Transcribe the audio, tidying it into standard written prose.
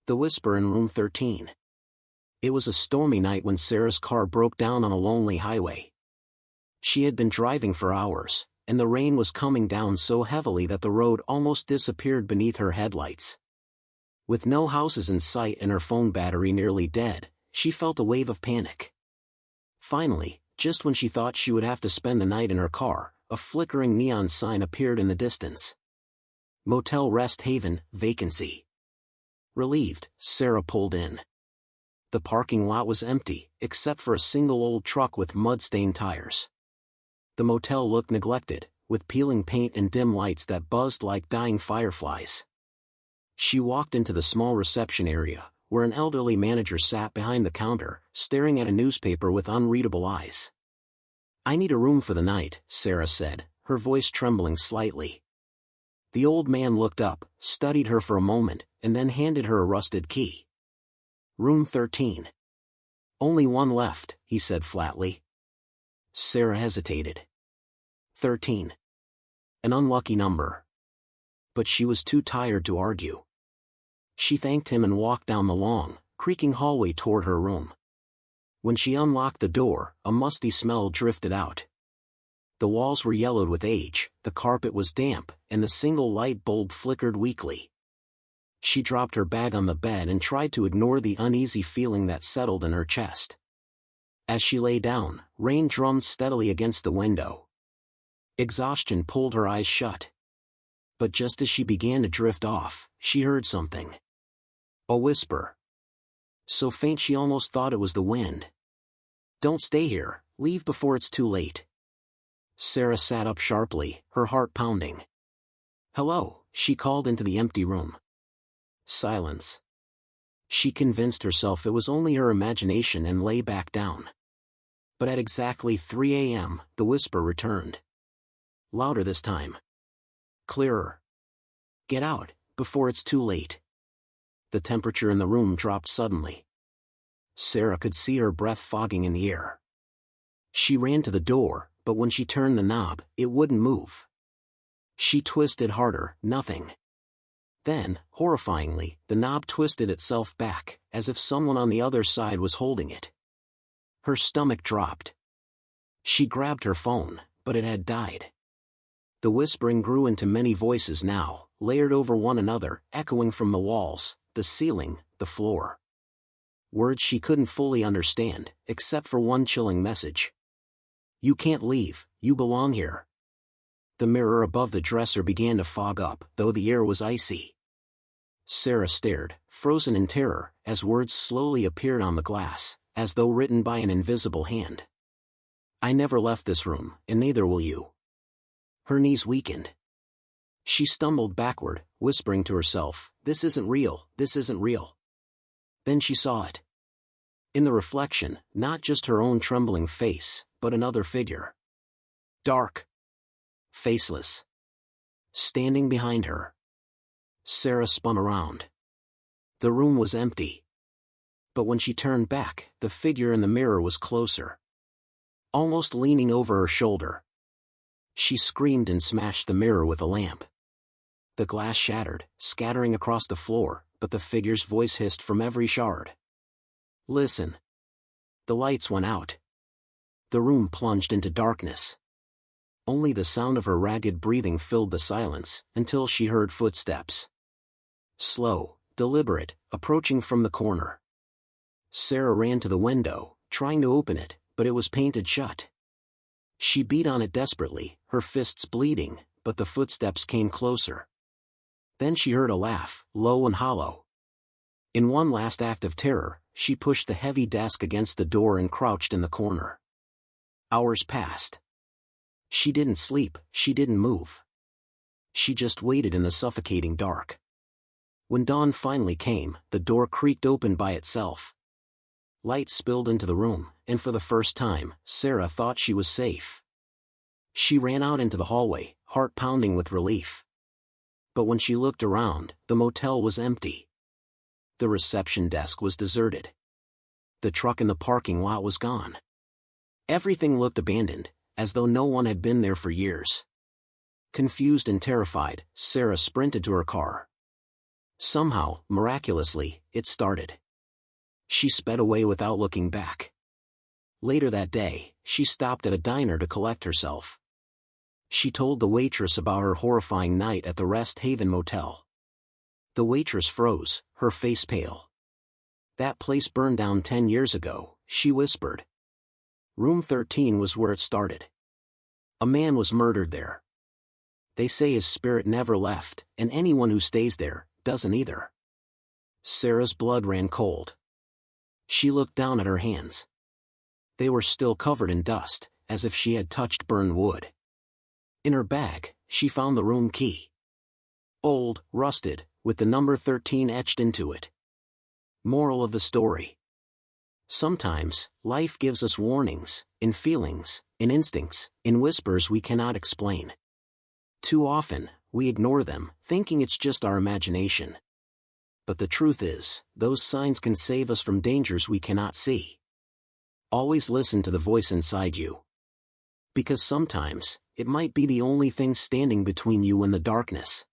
The whisper in room 13. It was a stormy night when Sarah's car broke down on a lonely highway. She had been driving for hours, and the rain was coming down so heavily that the road almost disappeared beneath her headlights. With no houses in sight and her phone battery nearly dead, she felt a wave of panic. Finally, just when she thought she would have to spend the night in her car, a flickering neon sign appeared in the distance. Motel Rest Haven, vacancy. Relieved, Sara pulled in. The parking lot was empty, except for a single old truck with mud-stained tires. The motel looked neglected, with peeling paint and dim lights that buzzed like dying fireflies. She walked into the small reception area, where an elderly manager sat behind the counter, staring at a newspaper with unreadable eyes. "I need a room for the night," Sara said, her voice trembling slightly. The old man looked up, studied her for a moment, and then handed her a rusted key. "Room 13. "Only one left," he said flatly. Sara hesitated. 13. An unlucky number. But she was too tired to argue. She thanked him and walked down the long, creaking hallway toward her room. When she unlocked the door, a musty smell drifted out. The walls were yellowed with age, the carpet was damp, and the single light bulb flickered weakly. She dropped her bag on the bed and tried to ignore the uneasy feeling that settled in her chest. As she lay down, rain drummed steadily against the window. Exhaustion pulled her eyes shut. But just as she began to drift off, she heard something. A whisper. So faint she almost thought it was the wind. "Don't stay here, leave before it's too late." Sara sat up sharply, her heart pounding. "Hello," she called into the empty room. Silence. She convinced herself it was only her imagination and lay back down. But at exactly 3 a.m., the whisper returned. Louder this time. Clearer. "Get out, before it's too late." The temperature in the room dropped suddenly. Sara could see her breath fogging in the air. She ran to the door, but when she turned the knob, it wouldn't move. She twisted harder, nothing. Then, horrifyingly, the knob twisted itself back, as if someone on the other side was holding it. Her stomach dropped. She grabbed her phone, but it had died. The whispering grew into many voices now, layered over one another, echoing from the walls, the ceiling, the floor. Words she couldn't fully understand, except for one chilling message. "You can't leave, you belong here." The mirror above the dresser began to fog up, though the air was icy. Sara stared, frozen in terror, as words slowly appeared on the glass, as though written by an invisible hand. "I never left this room, and neither will you." Her knees weakened. She stumbled backward, whispering to herself, "This isn't real, this isn't real." Then she saw it. In the reflection, not just her own trembling face, but another figure. Dark. Faceless. Standing behind her. Sara spun around. The room was empty. But when she turned back, the figure in the mirror was closer. Almost leaning over her shoulder. She screamed and smashed the mirror with a lamp. The glass shattered, scattering across the floor, but the figure's voice hissed from every shard. "Listen." The lights went out. The room plunged into darkness. Only the sound of her ragged breathing filled the silence, until she heard footsteps. Slow, deliberate, approaching from the corner. Sara ran to the window, trying to open it, but it was painted shut. She beat on it desperately, her fists bleeding, but the footsteps came closer. Then she heard a laugh, low and hollow. In one last act of terror, she pushed the heavy desk against the door and crouched in the corner. Hours passed. She didn't sleep, she didn't move. She just waited in the suffocating dark. When dawn finally came, the door creaked open by itself. Light spilled into the room, and for the first time, Sara thought she was safe. She ran out into the hallway, heart pounding with relief. But when she looked around, the motel was empty. The reception desk was deserted. The truck in the parking lot was gone. Everything looked abandoned, as though no one had been there for years. Confused and terrified, Sara sprinted to her car. Somehow, miraculously, it started. She sped away without looking back. Later that day, she stopped at a diner to collect herself. She told the waitress about her horrifying night at the Rest Haven motel. The waitress froze, her face pale. "That place burned down 10 years ago," she whispered. "Room 13 was where it started. A man was murdered there. They say his spirit never left, and anyone who stays there doesn't either." Sara's blood ran cold. She looked down at her hands. They were still covered in dust, as if she had touched burned wood. In her bag, she found the room key. Old, rusted, with the number 13 etched into it. Moral of the story: sometimes, life gives us warnings, in feelings, in instincts, in whispers we cannot explain. Too often, we ignore them, thinking it's just our imagination. But the truth is, those signs can save us from dangers we cannot see. Always listen to the voice inside you. Because sometimes, it might be the only thing standing between you and the darkness.